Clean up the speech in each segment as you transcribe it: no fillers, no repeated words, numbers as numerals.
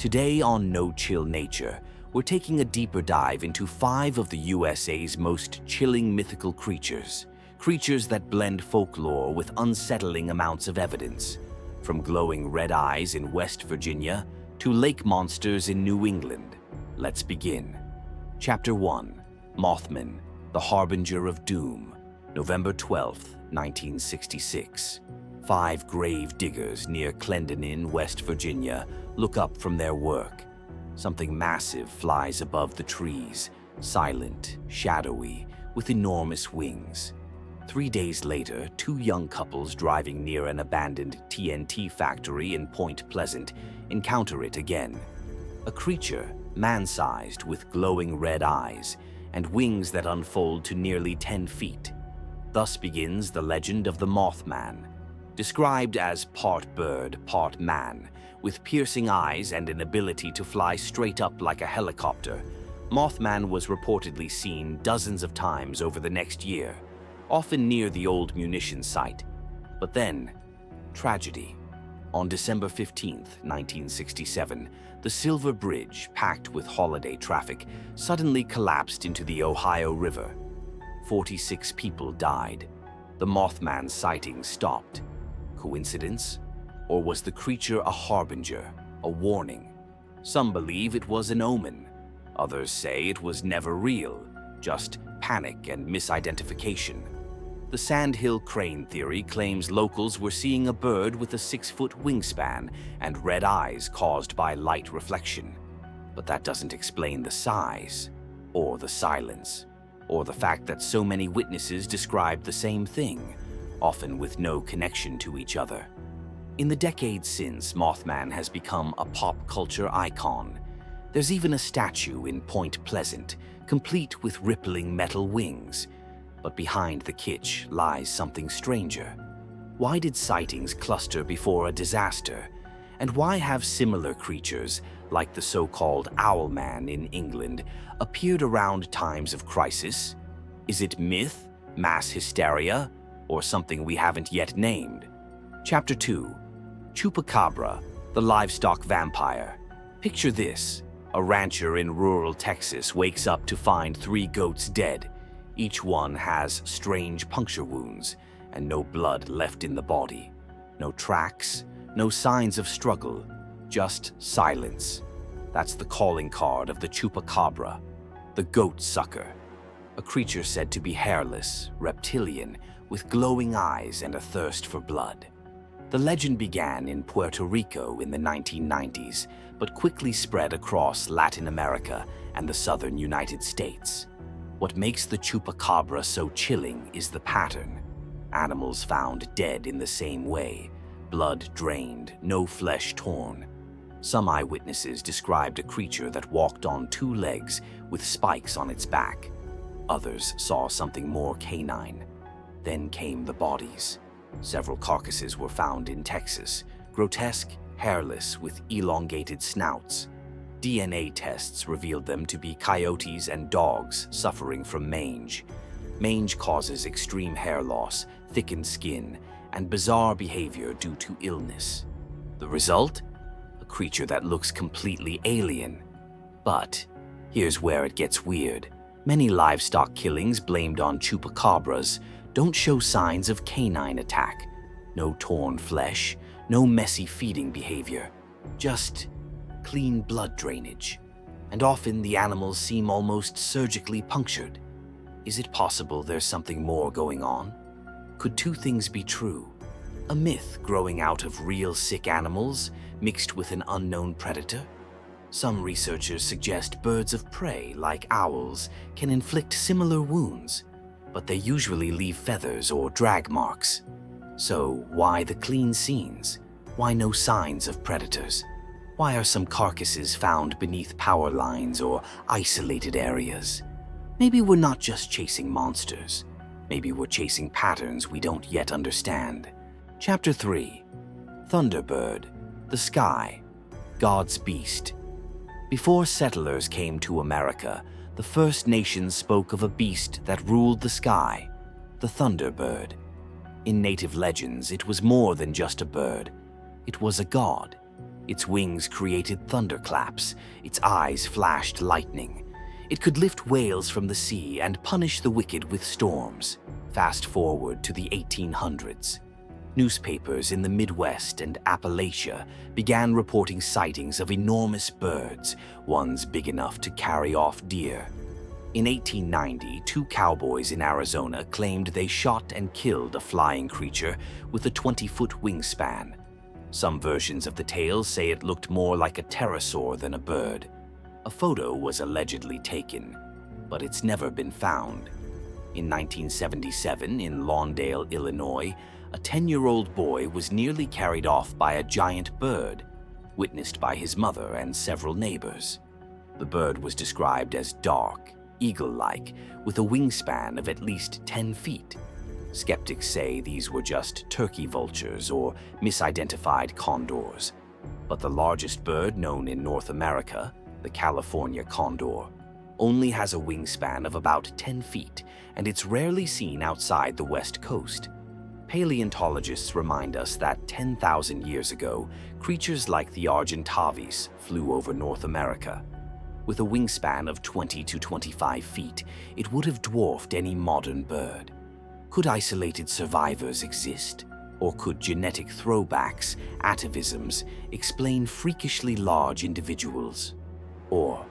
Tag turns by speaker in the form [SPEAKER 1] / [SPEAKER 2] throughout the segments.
[SPEAKER 1] Today on No Chill Nature, we're taking a deeper dive into 5 of the USA's most chilling mythical creatures. Creatures that blend folklore with unsettling amounts of evidence. From glowing red eyes in West Virginia to lake monsters in New England. Let's begin. Chapter 1. Mothman, the Harbinger of Doom. November 12, 1966. 5 grave diggers near Clendenin, West Virginia, look up from their work. Something massive flies above the trees, silent, shadowy, with enormous wings. 3 days later, 2 young couples driving near an abandoned TNT factory in Point Pleasant encounter it again. A creature, man-sized with glowing red eyes and wings that unfold to nearly 10 feet. Thus begins the legend of the Mothman. Described as part bird, part man, with piercing eyes and an ability to fly straight up like a helicopter, Mothman was reportedly seen dozens of times over the next year, often near the old munitions site. But then, tragedy. On December 15, 1967, the Silver Bridge, packed with holiday traffic, suddenly collapsed into the Ohio River. 46 people died. The Mothman sightings stopped. Coincidence? Or was the creature a harbinger, a warning? Some believe it was an omen. Others say it was never real, just panic and misidentification. The Sandhill Crane theory claims locals were seeing a bird with a 6-foot wingspan and red eyes caused by light reflection. But that doesn't explain the size, or the silence, or the fact that so many witnesses described the same thing, often with no connection to each other. In the decades since, Mothman has become a pop culture icon. There's even a statue in Point Pleasant, complete with rippling metal wings. But behind the kitsch lies something stranger. Why did sightings cluster before a disaster? And why have similar creatures, like the so-called Owlman in England, appeared around times of crisis? Is it myth, mass hysteria, or something we haven't yet named? Chapter 2. Chupacabra, the livestock vampire. Picture this. A rancher in rural Texas wakes up to find 3 goats dead. Each one has strange puncture wounds and no blood left in the body. No tracks, no signs of struggle, just silence. That's the calling card of the Chupacabra, the goat sucker. A creature said to be hairless, reptilian, with glowing eyes and a thirst for blood. The legend began in Puerto Rico in the 1990s, but quickly spread across Latin America and the southern United States. What makes the Chupacabra so chilling is the pattern. Animals found dead in the same way, blood drained, no flesh torn. Some eyewitnesses described a creature that walked on 2 legs with spikes on its back. Others saw something more canine. Then came the bodies. Several carcasses were found in Texas, grotesque, hairless, with elongated snouts. DNA tests revealed them to be coyotes and dogs suffering from mange. Mange causes extreme hair loss, thickened skin, and bizarre behavior due to illness. The result? A creature that looks completely alien. But here's where it gets weird. Many livestock killings blamed on chupacabras don't show signs of canine attack. No torn flesh, no messy feeding behavior, just clean blood drainage. And often the animals seem almost surgically punctured. Is it possible there's something more going on? Could 2 things be true? A myth growing out of real sick animals mixed with an unknown predator? Some researchers suggest birds of prey, like owls, can inflict similar wounds, but they usually leave feathers or drag marks. So why the clean scenes? Why no signs of predators? Why are some carcasses found beneath power lines or isolated areas? Maybe we're not just chasing monsters. Maybe we're chasing patterns we don't yet understand. Chapter 3. Thunderbird, the sky, God's beast. Before settlers came to America, the First Nations spoke of a beast that ruled the sky, the Thunderbird. In native legends, it was more than just a bird. It was a god. Its wings created thunderclaps, its eyes flashed lightning. It could lift whales from the sea and punish the wicked with storms. Fast forward to the 1800s. Newspapers in the Midwest and Appalachia began reporting sightings of enormous birds, ones big enough to carry off deer. In 1890, two cowboys in Arizona claimed they shot and killed a flying creature with a 20-foot wingspan. Some versions of the tale say it looked more like a pterosaur than a bird. A photo was allegedly taken, but it's never been found. In 1977, in Lawndale, Illinois, a 10-year-old boy was nearly carried off by a giant bird, witnessed by his mother and several neighbors. The bird was described as dark, eagle-like, with a wingspan of at least 10 feet. Skeptics say these were just turkey vultures or misidentified condors. But the largest bird known in North America, the California condor, only has a wingspan of about 10 feet, and it's rarely seen outside the West Coast. Paleontologists remind us that 10,000 years ago, creatures like the Argentavis flew over North America. With a wingspan of 20 to 25 feet, it would have dwarfed any modern bird. Could isolated survivors exist? Or could genetic throwbacks, atavisms, explain freakishly large individuals? Or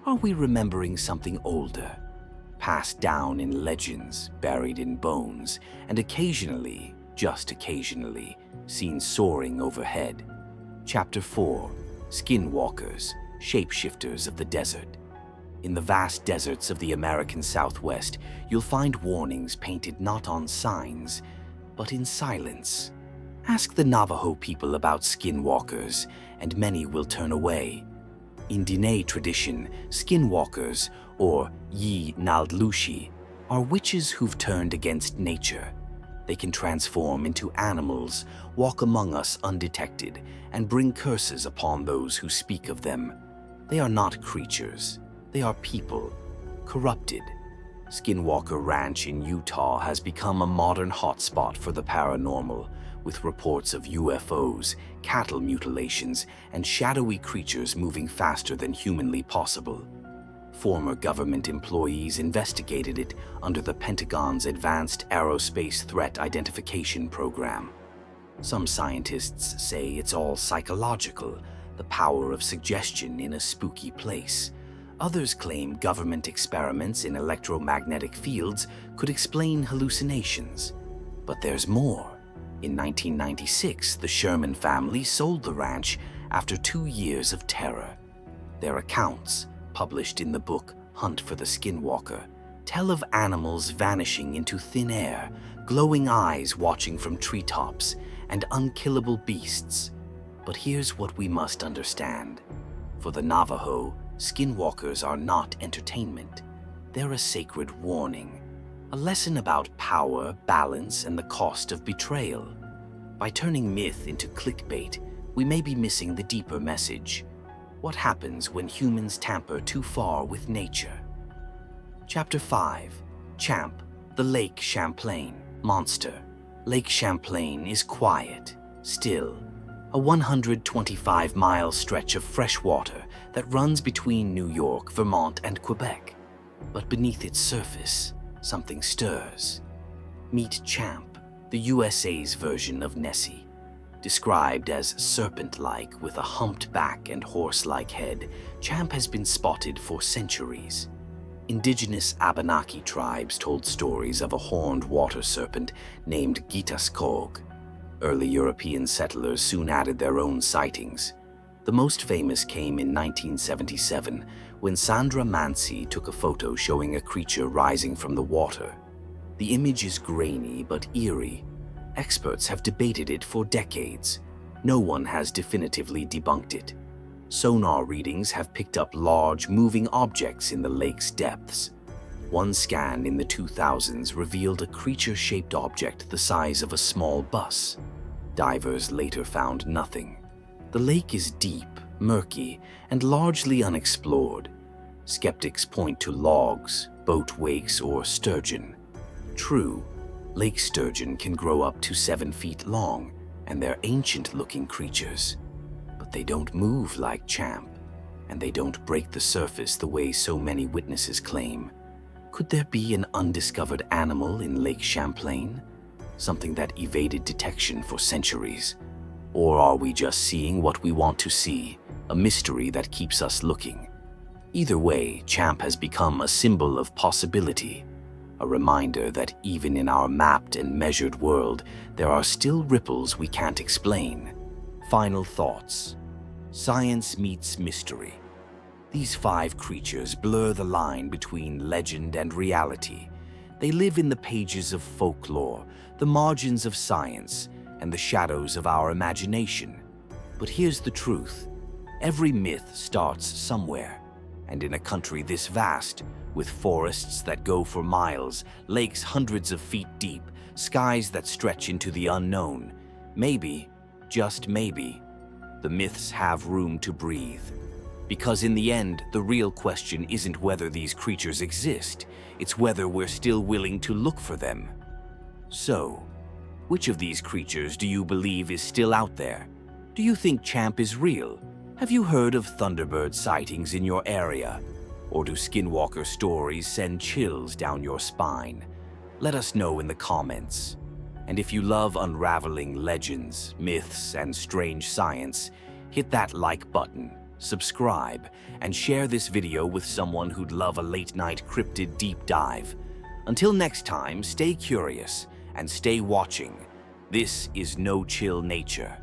[SPEAKER 1] are we remembering something older, passed down in legends, buried in bones, and occasionally, just occasionally, seen soaring overhead? Chapter 4: Skinwalkers, Shapeshifters of the Desert. In the vast deserts of the American Southwest, you'll find warnings painted not on signs, but in silence. Ask the Navajo people about skinwalkers, and many will turn away. In Diné tradition, skinwalkers, or Yi Naldlushi, are witches who've turned against nature. They can transform into animals, walk among us undetected, and bring curses upon those who speak of them. They are not creatures. They are people, corrupted. Skinwalker Ranch in Utah has become a modern hotspot for the paranormal, with reports of UFOs, cattle mutilations, and shadowy creatures moving faster than humanly possible. Former government employees investigated it under the Pentagon's Advanced Aerospace Threat Identification Program. Some scientists say it's all psychological, the power of suggestion in a spooky place. Others claim government experiments in electromagnetic fields could explain hallucinations. But there's more. In 1996, the Sherman family sold the ranch after 2 years of terror. Their accounts, published in the book Hunt for the Skinwalker, tell of animals vanishing into thin air, glowing eyes watching from treetops, and unkillable beasts. But here's what we must understand. For the Navajo, skinwalkers are not entertainment. They're a sacred warning, a lesson about power, balance, and the cost of betrayal. By turning myth into clickbait, we may be missing the deeper message. What happens when humans tamper too far with nature? Chapter 5: Champ, the Lake Champlain Monster. Lake Champlain is quiet, still, a 125-mile stretch of fresh water that runs between New York, Vermont, and Quebec. But beneath its surface, something stirs. Meet Champ, the USA's version of Nessie. Described as serpent-like with a humped back and horse-like head, Champ has been spotted for centuries. Indigenous Abenaki tribes told stories of a horned water serpent named Gitaskog. Early European settlers soon added their own sightings. The most famous came in 1977, when Sandra Mansi took a photo showing a creature rising from the water. The image is grainy but eerie. Experts have debated it for decades. No one has definitively debunked it. Sonar readings have picked up large, moving objects in the lake's depths. One scan in the 2000s revealed a creature-shaped object the size of a small bus. Divers later found nothing. The lake is deep, murky, and largely unexplored. Skeptics point to logs, boat wakes, or sturgeon. True, lake sturgeon can grow up to 7 feet long, and they're ancient-looking creatures. But they don't move like Champ, and they don't break the surface the way so many witnesses claim. Could there be an undiscovered animal in Lake Champlain? Something that evaded detection for centuries? Or are we just seeing what we want to see, a mystery that keeps us looking? Either way, Champ has become a symbol of possibility, a reminder that even in our mapped and measured world, there are still ripples we can't explain. Final thoughts. Science meets mystery. These 5 creatures blur the line between legend and reality. They live in the pages of folklore, the margins of science, and the shadows of our imagination. But here's the truth. Every myth starts somewhere. And in a country this vast, with forests that go for miles, lakes hundreds of feet deep, skies that stretch into the unknown, maybe, just maybe, the myths have room to breathe. Because in the end, the real question isn't whether these creatures exist, it's whether we're still willing to look for them. So, which of these creatures do you believe is still out there? Do you think Champ is real? Have you heard of Thunderbird sightings in your area? Or do Skinwalker stories send chills down your spine? Let us know in the comments. And if you love unraveling legends, myths, and strange science, hit that like button, subscribe, and share this video with someone who'd love a late-night cryptid deep dive. Until next time, stay curious and stay watching. This is No Chill Nature.